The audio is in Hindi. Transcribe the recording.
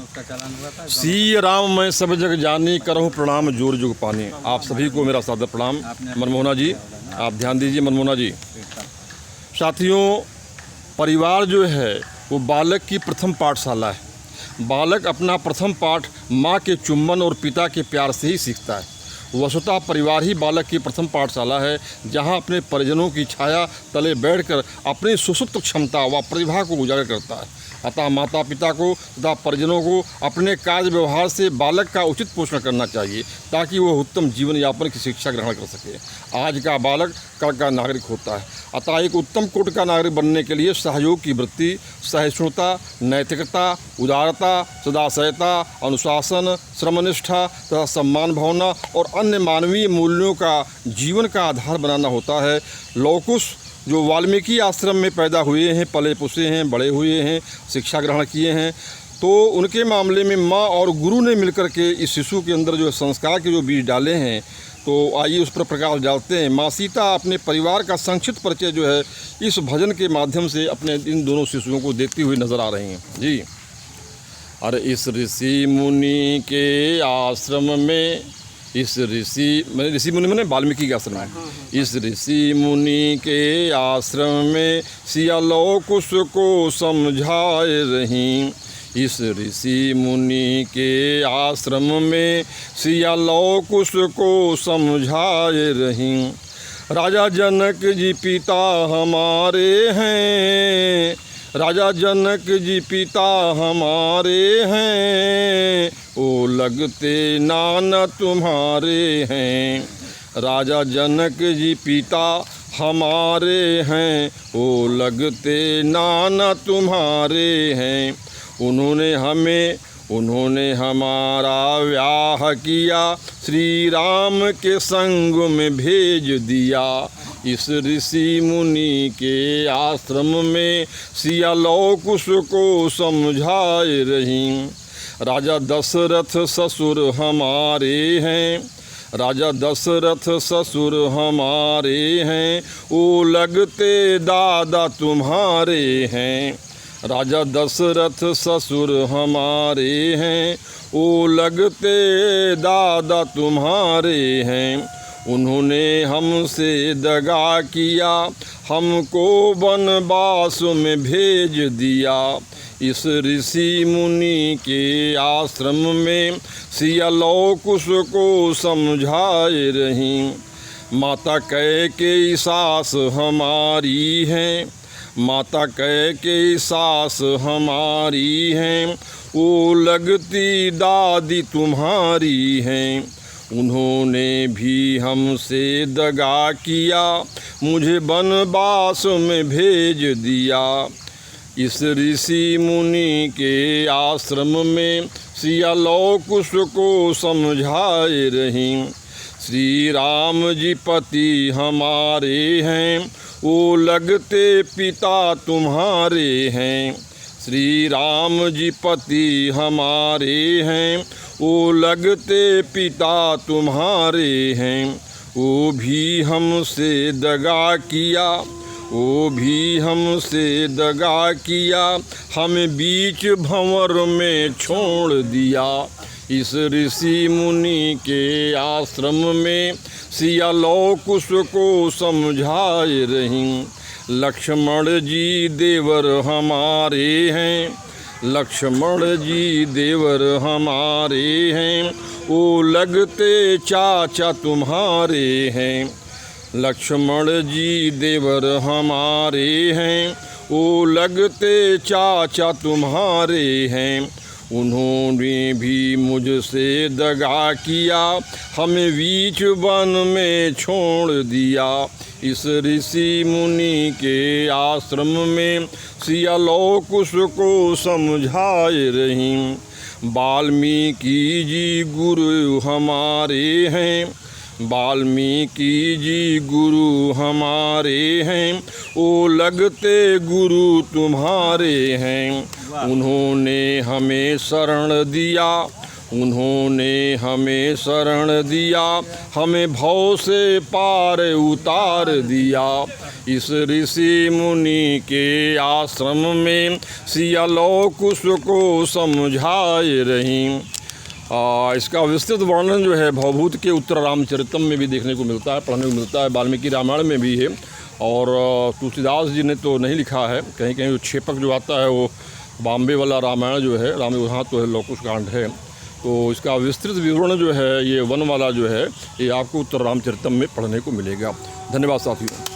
उसका चालान हुआ था। सी राम मैं सब जग जानी करहूँ प्रणाम जोर जुग पानी। आप सभी को मेरा सादर प्रणाम। मनमोहना जी आप ध्यान दीजिए। मनमोहना जी, साथियों, परिवार जो है वो बालक की प्रथम पाठशाला है। बालक अपना प्रथम पाठ माँ के चुम्बन और पिता के प्यार से ही सीखता है। वस्तुतः परिवार ही बालक की प्रथम पाठशाला है, जहाँ अपने परिजनों की छाया तले बैठकर अपनी सुसुप्त क्षमता व प्रतिभा को उजागर करता है। अतः माता पिता को तथा परिजनों को अपने कार्य व्यवहार से बालक का उचित पोषण करना चाहिए, ताकि वह उत्तम जीवन यापन की शिक्षा ग्रहण कर सके। आज का बालक कल का नागरिक होता है। अतः एक उत्तम कोटि का नागरिक बनने के लिए सहयोग की वृत्ति, सहिष्णुता, नैतिकता, उदारता, सदाशयता, अनुशासन, श्रमनिष्ठा तथा सम्मान भावना और अन्य मानवीय मूल्यों का जीवन का आधार बनाना होता है। लौकुश जो वाल्मीकि आश्रम में पैदा हुए हैं, पले पुसे हैं, बड़े हुए हैं, शिक्षा ग्रहण किए हैं, तो उनके मामले में माँ और गुरु ने मिलकर के इस शिशु के अंदर जो संस्कार के जो बीज डाले हैं, तो आइए उस पर प्रकाश डालते हैं। माँ सीता अपने परिवार का संक्षिप्त परिचय जो है इस भजन के माध्यम से अपने इन दोनों शिशुओं को देती हुई नजर आ रही हैं जी। अरे इस ऋषि मुनि के आश्रम में, इस ऋषि मुनि मैंने वाल्मीकि के आश्रम में, इस ऋषि मुनि के आश्रम में सिया लौकुश को समझाए रही। इस ऋषि मुनि के आश्रम में सिया लौकुश को समझाए रही। राजा जनक जी पिता हमारे हैं, राजा जनक जी पिता हमारे हैं, ओ लगते नाना तुम्हारे हैं। राजा जनक जी पिता हमारे हैं, ओ लगते नाना तुम्हारे हैं। उन्होंने हमारा व्याह किया, श्री राम के संग में भेज दिया। इस ऋषि मुनि के आश्रम में सिया लौकुश को समझाए रही। राजा दशरथ ससुर हमारे हैं, राजा दशरथ ससुर हमारे हैं, ओ लगते दादा तुम्हारे हैं। राजा दशरथ ससुर हमारे हैं, ओ लगते दादा तुम्हारे हैं। उन्होंने हमसे दगा किया, हमको वनवास में भेज दिया। इस ऋषि मुनि के आश्रम में सिया लौकुश को समझाए रही। माता कैकेयी सास हमारी हैं, माता कैकेयी सास हमारी हैं, ओ लगती दादी तुम्हारी हैं। उन्होंने भी हमसे दगा किया, मुझे वनवास में भेज दिया। इस ऋषि मुनि के आश्रम में सिया लौकुश को समझाए रही। श्री राम जी पति हमारे हैं, ओ लगते पिता तुम्हारे हैं। श्री राम जी पति हमारे हैं, ओ लगते पिता तुम्हारे हैं। वो भी हमसे दगा किया, वो भी हमसे दगा किया, हमें बीच भंवर में छोड़ दिया। इस ऋषि मुनि के आश्रम में सिया लौकुश को समझाए रही। लक्ष्मण जी देवर हमारे हैं, लक्ष्मण जी देवर हमारे हैं, ओ लगते चाचा तुम्हारे हैं। लक्ष्मण जी देवर हमारे हैं, ओ लगते चाचा तुम्हारे हैं। उन्होंने भी मुझसे दगा किया, हमें बीच वन में छोड़ दिया। इस ऋषि मुनि के आश्रम में सिया लौकुश को समझाए रही। वाल्मीकि जी गुरु हमारे हैं, वाल्मीकि जी गुरु हमारे हैं, ओ लगते गुरु तुम्हारे हैं। उन्होंने हमें शरण दिया, उन्होंने हमें शरण दिया, हमें भव से पार उतार दिया। इस ऋषि मुनि के आश्रम में सिया लौ कुश को समझाए रही। इसका विस्तृत वर्णन जो है भवभूत के उत्तर रामचरितम में भी देखने को मिलता है, पढ़ने को मिलता है, वाल्मीकि रामायण में भी है, और तुलसीदास जी ने तो नहीं लिखा है। कहीं कहीं छेपक जो आता है वो बॉम्बे वाला रामायण जो है, राम वहाँ तो है लौ कुश कांड है। तो इसका विस्तृत विवरण जो है ये वन वाला जो है ये आपको उत्तर रामचरितम में पढ़ने को मिलेगा। धन्यवाद साथियों।